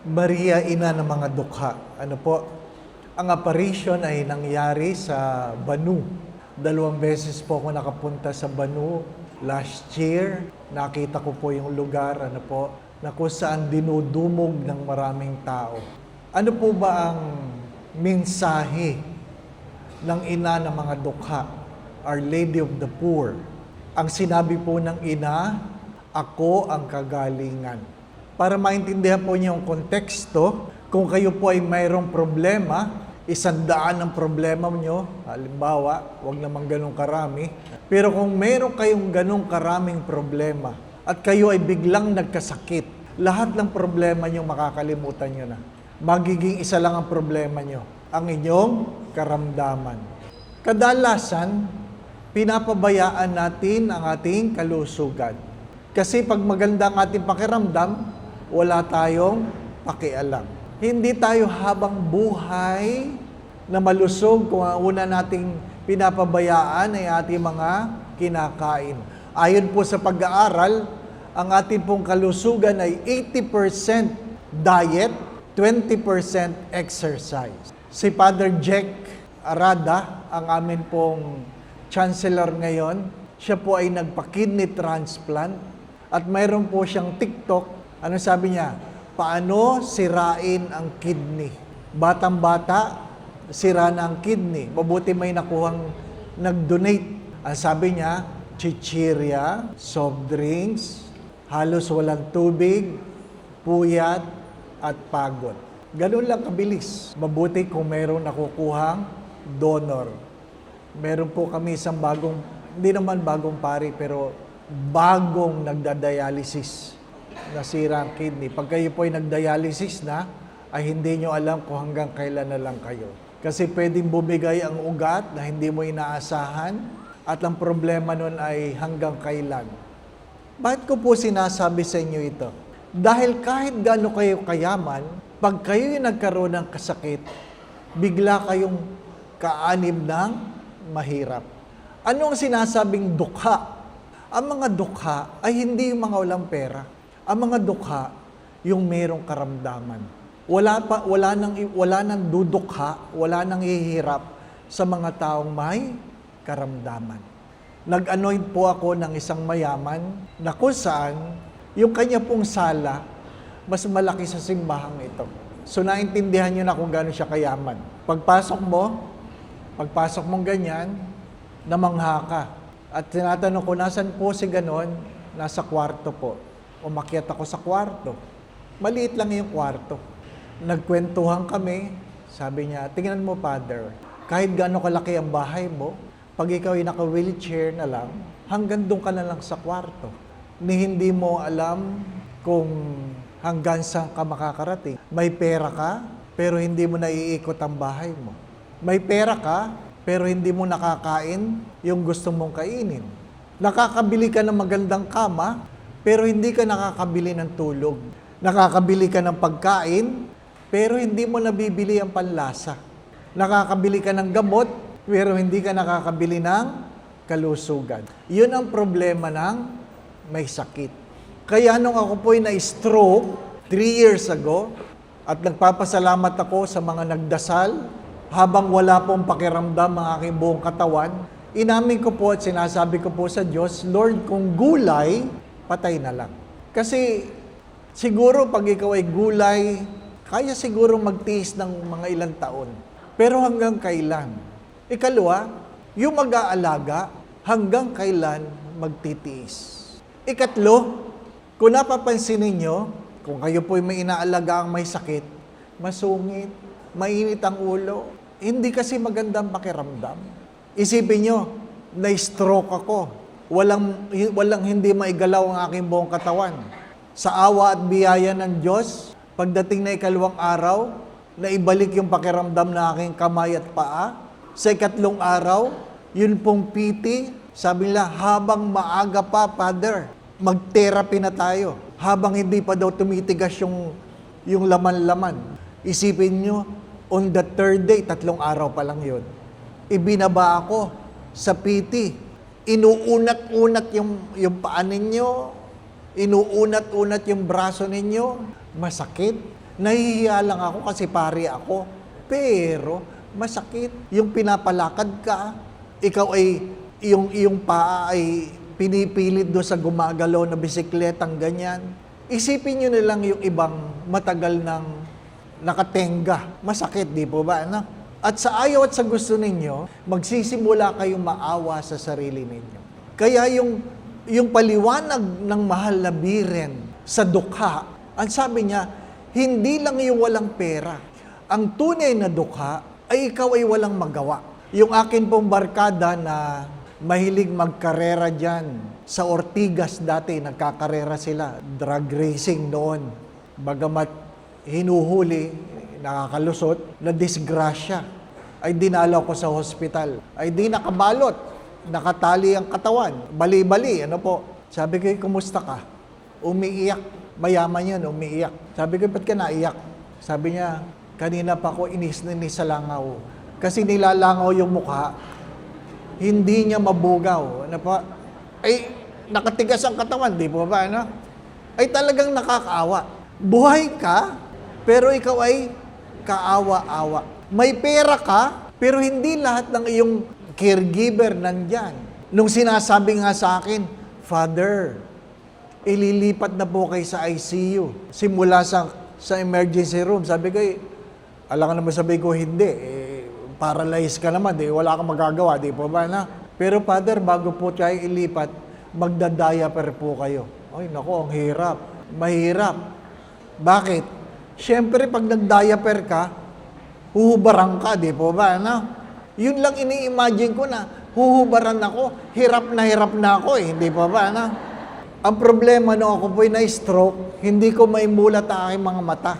Maria, ina ng mga dukha. Ano po? Ang apparition ay nangyari sa Banu. 2 beses po ako nakapunta sa Banu last year. Nakita ko po yung lugar, na kung saan dinudumog ng maraming tao. Ano po ba ang mensahe ng ina ng mga dukha, Our Lady of the Poor? Ang sinabi po ng ina, ako ang kagalingan. Para maintindihan po niyo yung konteksto, kung kayo po ay mayroong problema, 100 ang problema niyo, halimbawa, wag naman ganun karami, pero kung mayroon kayong ganun karaming problema at kayo ay biglang nagkasakit, lahat ng problema niyo makakalimutan niyo na. Magiging isa lang ang problema niyo, ang inyong karamdaman. Kadalasan, pinapabayaan natin ang ating kalusugan. Kasi pag maganda ang ating pakiramdam, wala tayong pakialam. Hindi tayo habang buhay na malusog kung ang una nating pinapabayaan ay ating mga kinakain. Ayon po sa pag-aaral, ang ating pong kalusugan ay 80% diet, 20% exercise. Si Father Jack Arada, ang amin pong chancellor ngayon, siya po ay nagpa-kidney transplant at mayroon po siyang TikTok. Ano sabi niya? Paano sirain ang kidney? Batang-bata, sira na ang kidney. Mabuti may nakuhang nag-donate. Ang sabi niya, chichirya, soft drinks, halos walang tubig, puyat, at pagod. Ganun lang kabilis. Mabuti kung mayroong nakukuhang donor. Meron po kami isang bagong, hindi naman bagong pari, pero bagong nagda-dialysis. Nasira ang kidney. Pag kayo po ay nag-dialysis na, ay hindi nyo alam kung hanggang kailan na lang kayo. Kasi pwedeng bumigay ang ugat na hindi mo inaasahan at ang problema nun ay hanggang kailan. Bakit ko po sinasabi sa inyo ito? Dahil kahit gaano kayo kayaman, pag kayo nagkaroon ng kasakit, bigla kayong kaanib ng mahirap. Ano ang sinasabing dukha? Ang mga dukha ay hindi yung mga walang pera. Ang mga dukha, yung merong karamdaman. Wala nang dudukha, wala nang hihirap sa mga taong may karamdaman. Nag-anoint po ako ng isang mayaman na kung saan yung kanya pong sala, mas malaki sa simbahang ito. So naintindihan nyo na kung gaano siya kayaman. Pagpasok mong ganyan, namangha ka. At tinatanong ko, nasan po si ganon? Nasa kwarto po. Umakyat ako sa kwarto. Maliit lang yung kwarto. Nagkwentuhan kami. Sabi niya, tingnan mo, Father, kahit gaano kalaki ang bahay mo, pag ikaw ay naka-wheelchair na lang, hanggang doon ka na lang sa kwarto. Hindi mo alam kung hanggang saan ka makakarating. May pera ka, pero hindi mo naiikot ang bahay mo. May pera ka, pero hindi mo nakakain yung gusto mong kainin. Nakakabili ka ng magandang kama, pero hindi ka nakakabili ng tulog. Nakakabili ka ng pagkain, pero hindi mo nabibili ang panlasa. Nakakabili ka ng gamot, pero hindi ka nakakabili ng kalusugan. Yun ang problema ng may sakit. Kaya nung ako po'y na-stroke 3 years ago, at nagpapasalamat ako sa mga nagdasal, habang wala pong pakiramdam ang aking buong katawan, inamin ko po at sinasabi ko po sa Diyos, Lord, kung gulay, patay na lang. Kasi siguro pag ikaw ay gulay, kaya siguro magtiis ng mga ilang taon. Pero hanggang kailan? Ikalawa, yung mag-aalaga, hanggang kailan magtitiis? Ikatlo, kung napapansin ninyo, kung kayo po'y may inaalaga ang may sakit, masungit, mainit ang ulo, hindi kasi magandang pakiramdam. Isipin nyo, na-stroke ako. Walang hindi maigalaw ang aking buong katawan. Sa awa at biyaya ng Diyos, pagdating na 2 araw, naibalik yung pakiramdam na aking kamay at paa. Sa 3 araw, yun pong PT, sabi nila, habang maaga pa, Father, mag-therapy na tayo. Habang hindi pa daw tumitigas yung laman-laman. Isipin nyo, on the 3rd day, 3 araw pa lang yun, ibinaba ako sa PT. Inuunat-unat yung paa ninyo, inuunat-unat yung braso ninyo, masakit. Nahihiya lang ako kasi pari ako. Pero masakit. Yung pinapalakad ka, ikaw ay, yung paa ay pinipilit doon sa gumagalaw na bisikletang ganyan. Isipin nyo na lang yung ibang matagal ng nakatenga. Masakit, di po ba? Ano? At sa ayaw at sa gusto ninyo, magsisimula kayong maawa sa sarili ninyo. Kaya yung paliwanag ng mahal na biren sa dukha, ang sabi niya, hindi lang yung walang pera. Ang tunay na dukha ay ikaw ay walang magawa. Yung akin pong barkada na mahilig magkarera dyan sa Ortigas dati, nagkakarera sila, drug racing noon. Bagamat hinuhuli, nakakalusot, na disgrasya, ay dinalaw ko sa hospital. Ay di nakabalot, nakatali ang katawan, bali-bali, ano po. Sabi ko, kumusta ka? Umiiyak, mayaman yun, umiiyak. Sabi ko, ba't ka naiyak? Sabi niya, kanina pa ako inis sa langaw. Kasi nilalangaw yung mukha, hindi niya mabugaw. Ano po? Ay, nakatigas ang katawan, di po ba? Ano? Ay talagang nakakaawa. Buhay ka, pero ikaw ay kaawa-awa. May pera ka, pero hindi lahat ng iyong caregiver nandyan. Nung sinasabi nga sa akin, Father, ililipat na po kayo sa ICU. Simula sa emergency room. Sabi ko, alam ka naman sabi ko, hindi. Paralyzed ka naman, wala kang magagawa, di po ba na? Pero Father, bago po tayo ilipat, magda-diaper po kayo. Ay, nako, ang hirap. Mahirap. Bakit? Siyempre, pag nag-diaper ka, huhubaran ka, di po ba? Ano? Yun lang ini-imagine ko na, huhubaran ako, hirap na ako hindi po ba? Ano? Ang problema no, ako po'y na-stroke, hindi ko maimulat ang aking mga mata.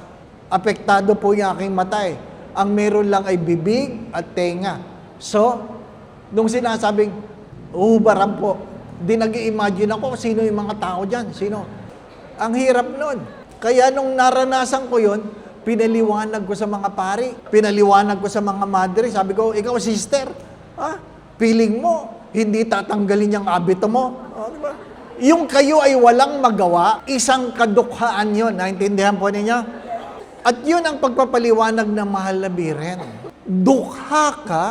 Apektado po yung aking mata eh. Ang meron lang ay bibig at tenga. So, nung sinasabing, uhubaran po, di nag-i-imagine ako sino yung mga tao dyan. Sino? Ang hirap nun. Kaya nung naranasan ko yun, pinaliwanag ko sa mga pari, pinaliwanag ko sa mga madre. Sabi ko, ikaw sister, feeling mo, hindi tatanggalin yung abito mo. Diba? Yung kayo ay walang magawa, isang kadukhaan yun. Naintindihan po ninyo? At yun ang pagpapaliwanag ng mahal na biren. Dukha ka,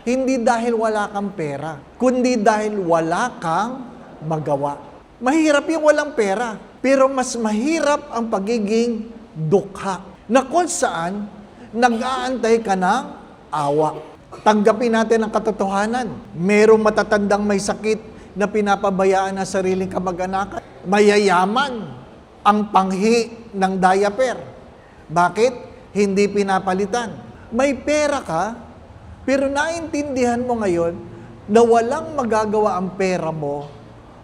hindi dahil wala kang pera, kundi dahil wala kang magawa. Mahirap yung walang pera, pero mas mahirap ang pagiging dukha, na kung saan nag-aantay ka ng awa. Tanggapin natin ang katotohanan. Merong matatandang may sakit na pinapabayaan ng sariling kamag-anakan. Mayayaman ang panghi ng diaper. Bakit? Hindi pinapalitan. May pera ka, pero naintindihan mo ngayon na walang magagawa ang pera mo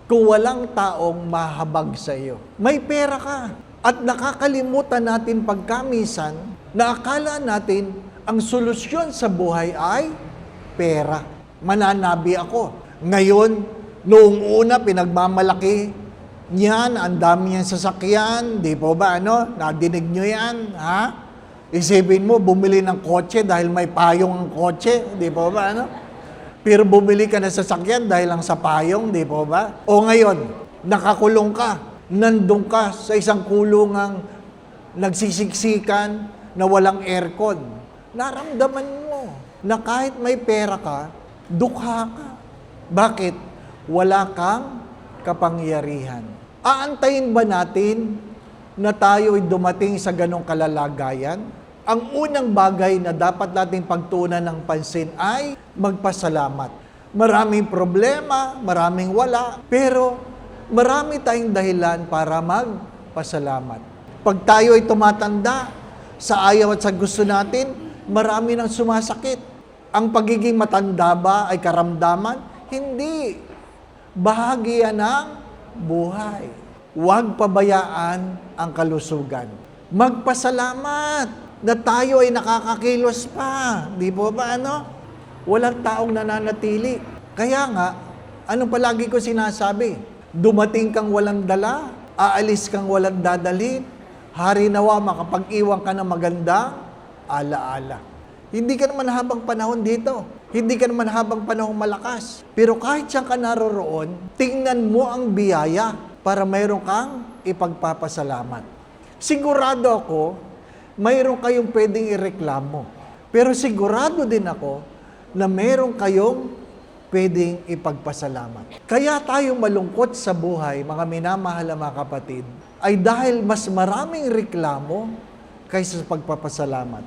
kung walang taong mahabag sa iyo. May pera ka. At nakakalimutan natin pagkamisan na akala natin ang solusyon sa buhay ay pera. Mananabi ako. Ngayon, noong una, pinagmamalaki niyan, ang dami niyang sasakyan, di po ba, nadinig niyo yan, ha? Isipin mo, bumili ng kotse dahil may payong ang kotse, di po ba, Pero bumili ka ng sasakyan dahil lang sa payong, di po ba? O ngayon, nakakulong ka, nandun ka sa isang kulungang nagsisiksikan na walang aircon. Naramdaman mo na kahit may pera ka, dukha ka. Bakit? Wala kang kapangyarihan. Aantayin ba natin na tayo ay dumating sa ganong kalalagayan? Ang unang bagay na dapat nating pagtuunan ng pansin ay magpasalamat. Maraming problema, maraming wala, pero marami tayong dahilan para magpasalamat. Pag tayo ay tumatanda, sa ayaw at sa gusto natin, marami nang sumasakit. Ang pagiging matanda ba ay karamdaman? Hindi. Bahagi yan ng buhay. Huwag pabayaan ang kalusugan. Magpasalamat na tayo ay nakakakilos pa. Di po ba Walang taong nananatili. Kaya nga, anong palagi ko sinasabi? Dumating kang walang dala, aalis kang walang dadalhin, hari nawa makapag-iwan ka ng magandang alaala. Hindi ka naman habang panahon dito. Hindi ka naman habang panahon malakas. Pero kahit saan ka naroroon, tingnan mo ang biyaya para mayroon kang ipagpapasalamat. Sigurado ako mayroon kayong pwedeng ireklamo. Pero sigurado din ako na mayroon kayong pwedeng ipagpasalamat. Kaya tayo malungkot sa buhay, mga minamahal na mga kapatid, ay dahil mas maraming reklamo kaysa sa pagpapasalamat.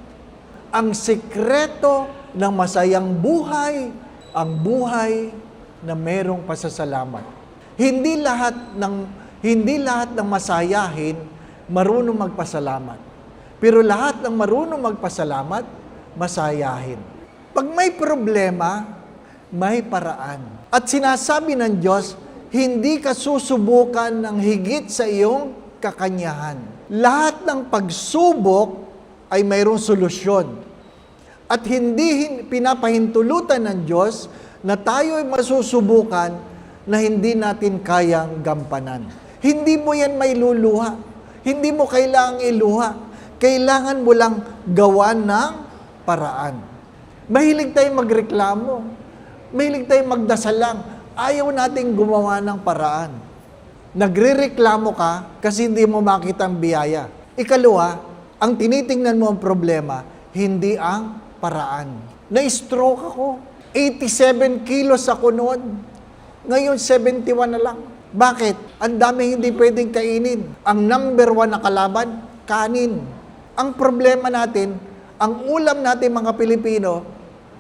Ang sekreto ng masayang buhay, ang buhay na mayroong pasasalamat. Hindi lahat ng masayahin marunong magpasalamat. Pero lahat ng marunong magpasalamat, masayahin. Pag may problema, may paraan. At sinasabi ng Diyos, hindi ka susubukan ng higit sa iyong kakanyahan. Lahat ng pagsubok ay mayroong solusyon. At hindi pinapahintulutan ng Diyos na tayo ay masusubukan na hindi natin kayang gampanan. Hindi mo yan may luluha. Hindi mo kailangang iluha. Kailangan mo lang gawan ng paraan. Mahilig tayong magreklamo. Mahilig tayong magdasal lang. Ayaw nating gumawa ng paraan. Nagrereklamo ka kasi hindi mo makita ang biyaya. Ikalawa, ang tinitingnan mo ang problema, hindi ang paraan. Na-stroke ako. 87 kilos ako noon. Ngayon, 71 na lang. Bakit? Ang daming hindi pwedeng kainin. Ang number 1 na kalaban, kanin. Ang problema natin, ang ulam natin mga Pilipino,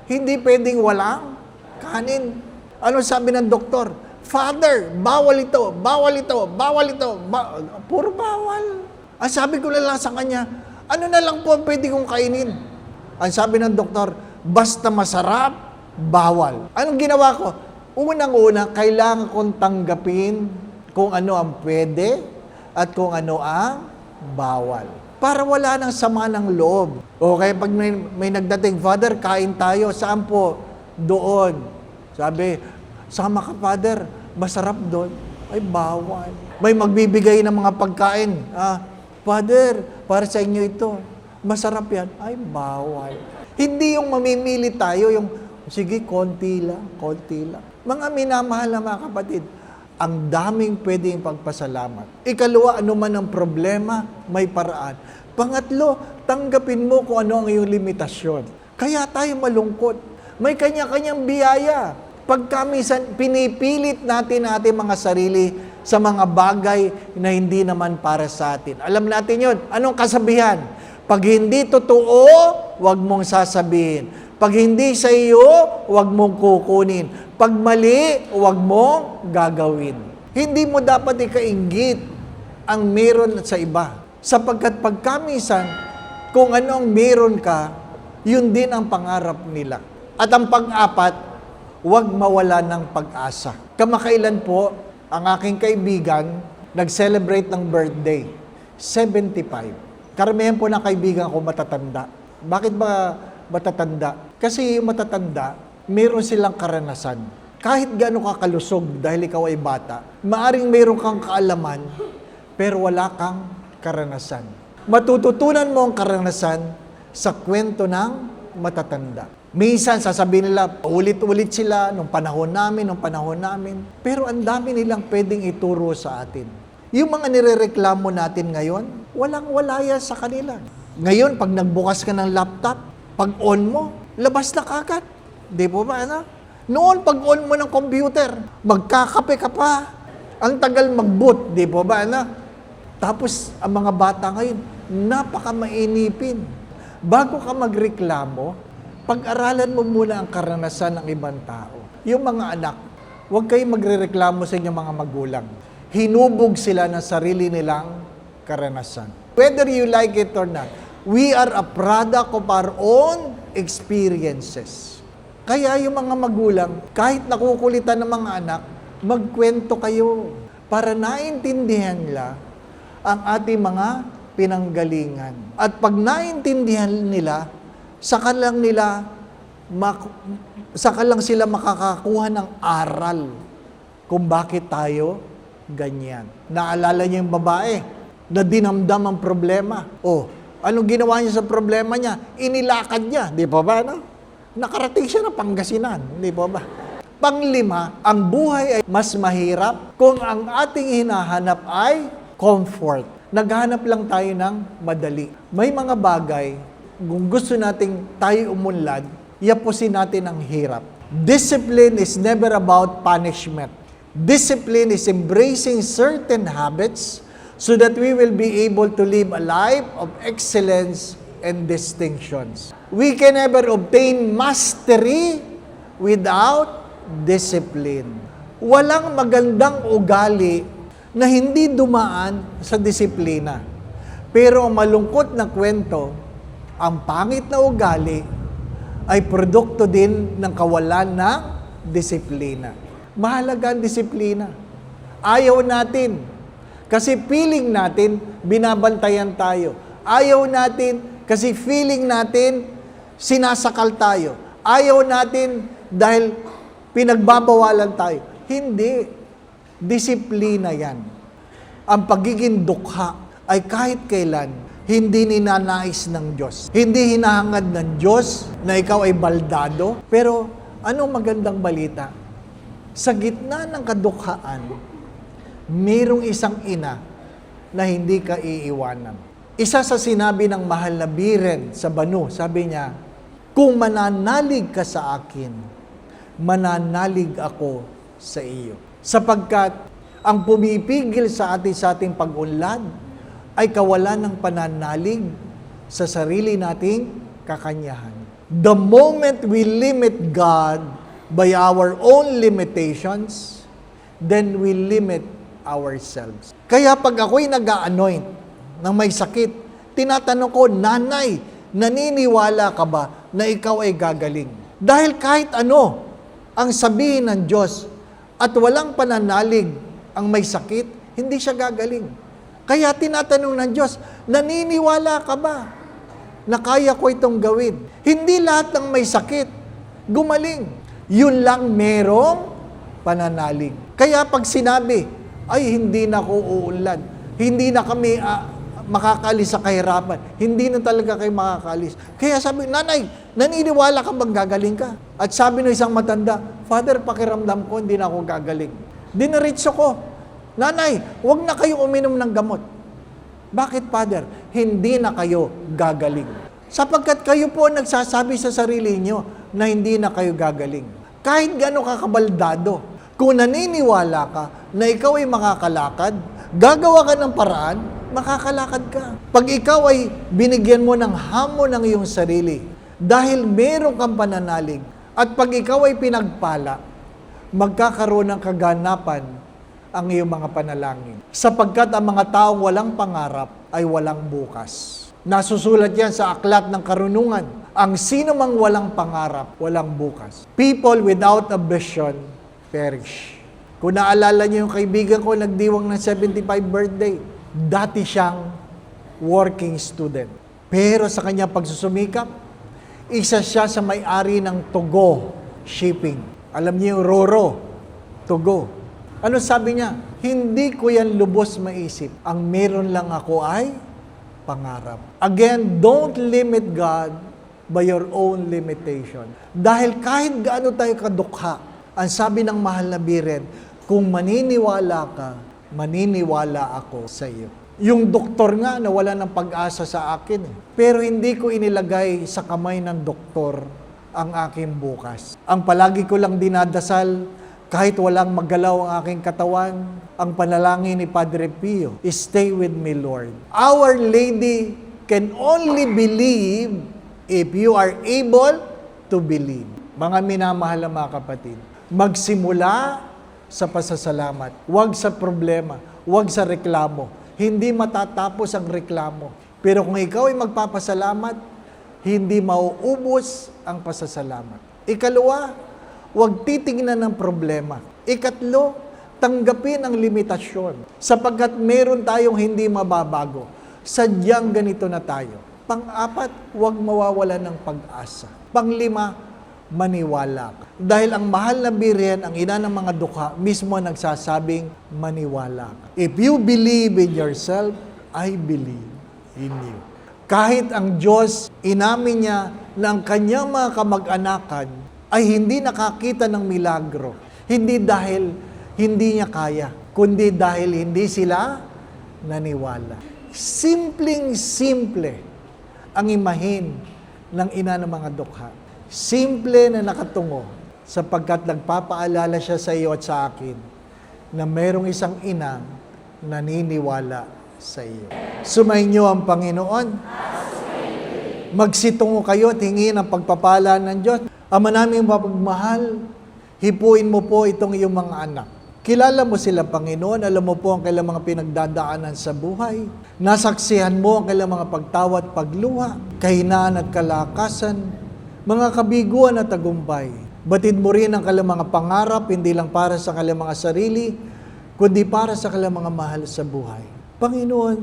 hindi pwedeng walang kanin. Ano sabi ng doktor? Father, bawal ito, bawal ito, bawal ito. Puro bawal. Ang sabi ko lang sa kanya, ano na lang po ang pwede kong kainin? Ang sabi ng doktor, basta masarap, bawal. Anong ginawa ko? Unang-una, kailangan kong tanggapin kung ano ang pwede at kung ano ang bawal. Para wala nang sama ng loob. Okay, pag may nagdating, Father, kain tayo. Saan po? Doon. Sabi, sama ka, Father, masarap doon. Ay, bawal. May magbibigay ng mga pagkain. Father, para sa inyo ito. Masarap yan. Ay, bawal. Hindi yung mamimili tayo, yung, sige, konti lang, konti lang. Mga minamahal na mga kapatid, ang daming pwedeng pagpasalamat. Ikalawa, ano man ang problema, may paraan. Pangatlo, tanggapin mo kung ano ang iyong limitasyon. Kaya tayo malungkot. May kanya-kanyang biyaya. Pagka minsan, pinipilit natin ating mga sarili sa mga bagay na hindi naman para sa atin. Alam natin yun. Anong kasabihan? Pag hindi totoo, huwag mong sasabihin. Pag hindi sa iyo, huwag mong kukunin. Pag mali, huwag mong gagawin. Hindi mo dapat ikainggit ang meron sa iba. Sapagkat pagkamisan, kung ano ang meron ka, yun din ang pangarap nila. At ang pang-apat, huwag mawala ng pag-asa. Kamakailan po, ang aking kaibigan, nag-celebrate ng birthday. 75. Karamihan po ng kaibigan ko matatanda. Bakit ba matatanda? Kasi yung matatanda, meron silang karanasan. Kahit gaano ka kalusog dahil ikaw ay bata, maaring meron kang kaalaman, pero wala kang karanasan. Matututunan mo ang karanasan sa kwento ng matatanda. Minsan, sasabihin nila, ulit-ulit sila nung panahon namin. Pero ang dami nilang pwedeng ituro sa atin. Yung mga nirereklamo natin ngayon, walang-wala yan sa kanila. Ngayon, pag nagbukas ka ng laptop, pag on mo, labas na kagad. Di po ba, ano? Noon, pag on mo ng computer, magkakape ka pa. Ang tagal mag-boot, di po ba, ano? Tapos, ang mga bata ngayon, napaka-mainipin. Bago ka magreklamo, pag-aralan mo muna ang karanasan ng ibang tao. Yung mga anak, huwag kayong magrereklamo sa inyong mga magulang. Hinubog sila ng sarili nilang karanasan. Whether you like it or not, we are a product of our own experiences. Kaya yung mga magulang, kahit nakukulitan ng mga anak, magkwento kayo para naintindihan nila ang ating mga pinanggalingan. At pag naintindihan nila, saka lang sila makakakuha ng aral kung bakit tayo ganyan. Naalala niyo yung babae na dinamdam ang problema. Anong ginawa niya sa problema niya? Inilakad niya, di ba ba? No? Nakarating siya ng Pangasinan, di ba ba? Panglima, ang buhay ay mas mahirap kung ang ating hinahanap ay comfort. Naghanap lang tayo ng madali. May mga bagay, kung gusto nating tayo umunlad, yapusin natin ang hirap. Discipline is never about punishment. Discipline is embracing certain habits so that we will be able to live a life of excellence and distinctions. We can never obtain mastery without discipline. Walang magandang ugali na hindi dumaan sa disiplina. Pero ang malungkot na kwento, ang pangit na ugali ay produkto din ng kawalan ng disiplina. Mahalaga ang disiplina. Ayaw natin. Kasi feeling natin, binabantayan tayo. Ayaw natin, kasi feeling natin, sinasakal tayo. Ayaw natin dahil pinagbabawalan tayo. Hindi. Disiplina yan. Ang pagiging dukha ay kahit kailan hindi ninanais ng Diyos. Hindi hinahangad ng Diyos na ikaw ay baldado. Pero anong magandang balita? Sa gitna ng kadukhaan, mayroong isang ina na hindi ka iiwanan. Isa sa sinabi ng mahal na biren sa Banu, sabi niya, kung mananalig ka sa akin, mananalig ako sa iyo. Sapagkat ang pumipigil sa ating pag-unlad ay kawalan ng pananalig sa sarili nating kakanyahan. The moment we limit God by our own limitations, then we limit ourselves. Kaya pag ako'y nag-a-anoint ng may sakit, tinatanong ko, Nanay, naniniwala ka ba na ikaw ay gagaling? Dahil kahit ano ang sabihin ng Diyos at walang pananalig ang may sakit, hindi siya gagaling. Kaya tinatanong ng Diyos, naniniwala ka ba na kaya ko itong gawin? Hindi lahat ng may sakit gumaling. Yun lang merong pananalig. Kaya pag sinabi, ay hindi na ako uunlad, hindi na kami makakalis sa kahirapan, hindi na talaga kayo makakalis. Kaya sabi, Nanay, naniniwala ka bang gagaling ka? At sabi ng isang matanda, Father, pakiramdam ko, hindi na ako gagaling. Dinaritso ko, Nanay, huwag na kayo uminom ng gamot. Bakit, Father? Hindi na kayo gagaling. Sapagkat kayo po nagsasabi sa sarili nyo na hindi na kayo gagaling. Kahit gano'n kakabaldado, kung naniniwala ka na ikaw ay makakalakad, gagawa ka ng paraan, makakalakad ka. Pag ikaw ay binigyan mo ng hamon ng iyong sarili, dahil meron kang pananalig, at pag ikaw ay pinagpala, magkakaroon ng kaganapan ang iyong mga panalangin. Sapagkat ang mga taong walang pangarap ay walang bukas. Nasusulat yan sa Aklat ng Karunungan. Ang sino mang walang pangarap, walang bukas. People without a vision perish. Kung naalala niyo yung kaibigan ko, nagdiwang ng 75 birthday, dati siyang working student. Pero sa kanya pagsusumikap, isa siya sa may-ari ng Togo Shipping. Alam niyo yung Roro, Togo. Ano sabi niya? Hindi ko yan lubos maisip. Ang meron lang ako ay pangarap. Again, don't limit God by your own limitation. Dahil kahit gaano tayo kadukha, ang sabi ng mahal na biren, kung maniniwala ka, maniniwala ako sa iyo. Yung doktor nga nawala ng pag-asa sa akin. Pero hindi ko inilagay sa kamay ng doktor ang aking bukas. Ang palagi ko lang dinadasal, kahit walang maggalaw ang aking katawan, ang panalangin ni Padre Pio, stay with me, Lord. Our Lady can only believe if you are able to believe. Mga minamahal na mga kapatid, magsimula sa pasasalamat. Huwag sa problema, huwag sa reklamo. Hindi matatapos ang reklamo. Pero kung ikaw ay magpapasalamat, hindi mauubos ang pasasalamat. Ikalawa, huwag titingnan ng problema. Ikatlo, tanggapin ang limitasyon. Sapagkat meron tayong hindi mababago. Sadyang ganito na tayo. Pang-apat, huwag mawawala ng pag-asa. Pang-lima, maniwala ka. Dahil ang mahal na Birhen, ang ina ng mga dukha, mismo nagsasabing maniwala ka. If you believe in yourself, I believe in you. Kahit ang Diyos, inamin niya na ang kanyang mga kamag-anakan ay hindi nakakita ng milagro. Hindi dahil hindi niya kaya, kundi dahil hindi sila naniwala. Simpleng-simple ang imahin ng ina ng mga dukha. Simple na nakatungo sapagkat nagpapaalala siya sa iyo at sa akin na mayroong isang inang naniniwala sa iyo. Sumainyo ang Panginoon. Magsitungo kayo at hingin ang pagpapala ng Diyos. Ama naming mapagmahal, hipuin mo po itong iyong mga anak. Kilala mo sila, Panginoon. Alam mo po ang kailang mga pinagdadaanan sa buhay. Nasaksihan mo ang kailang mga pagtawa at pagluha, kahinaan at kalakasan, mga kabiguan at tagumpay. Batid mo rin ang kailang mga pangarap, hindi lang para sa kailang mga sarili, kundi para sa kailang mga mahal sa buhay. Panginoon,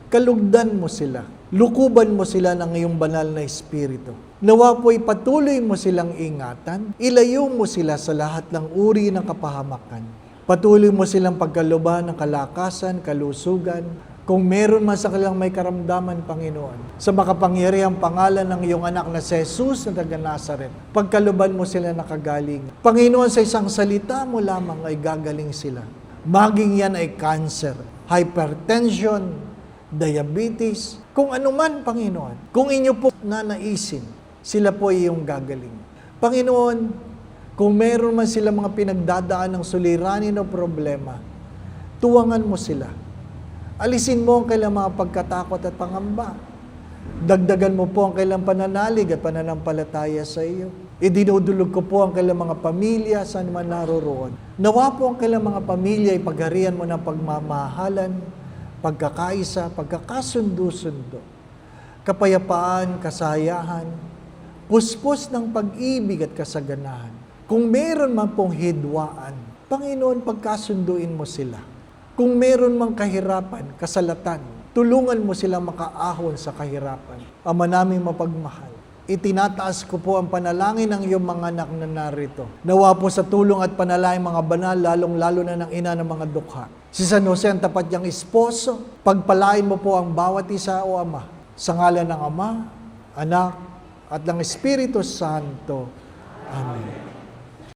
kalugdan mo sila. Lukuban mo sila ng iyong banal na Espiritu. Nawa po'y patuloy mo silang ingatan, ilayo mo sila sa lahat ng uri ng kapahamakan. Patuloy mo silang pagkaluban ng kalakasan, kalusugan, kung meron man sa kanilang may karamdaman, Panginoon. Sa makapangyarihang pangalan ng iyong anak na si Jesus na taga Nazaret, pagkaluban mo sila nakagaling. Panginoon, sa isang salita mo lamang ay gagaling sila. Maging yan ay cancer, hypertension, diabetes, kung ano man, Panginoon. Kung inyo po nanaisin, sila po ay iyong gagaling. Panginoon, kung meron man sila mga pinagdadaan ng suliranin o problema, tuwangan mo sila. Alisin mo ang kailang mga pagkatakot at pangamba. Dagdagan mo po ang kailang pananalig at pananampalataya sa iyo. Idinudulog ko po ang kailang mga pamilya saan man naroroon. Nawa po ang kailang mga pamilya ay pagharian mo ng pagmamahalan, pagkakaisa, pagkakasundo-sundo, kapayapaan, kasayahan, puspos ng pag-ibig at kasaganahan. Kung meron man pong hidwaan, Panginoon, pagkasunduin mo sila. Kung meron mang kahirapan, kasalatan, tulungan mo silang makaahon sa kahirapan. Ama naming mapagmahal, itinataas ko po ang panalangin ng iyong mga anak na narito. Nawa po sa tulong at panalangin mga banal, lalong-lalo na ng ina ng mga dukha. Si San Jose ang tapat niyang esposo, pagpalain mo po ang bawat isa o Ama. Sa ngalan ng Ama, Anak, at ng Espiritu Santo. Amen.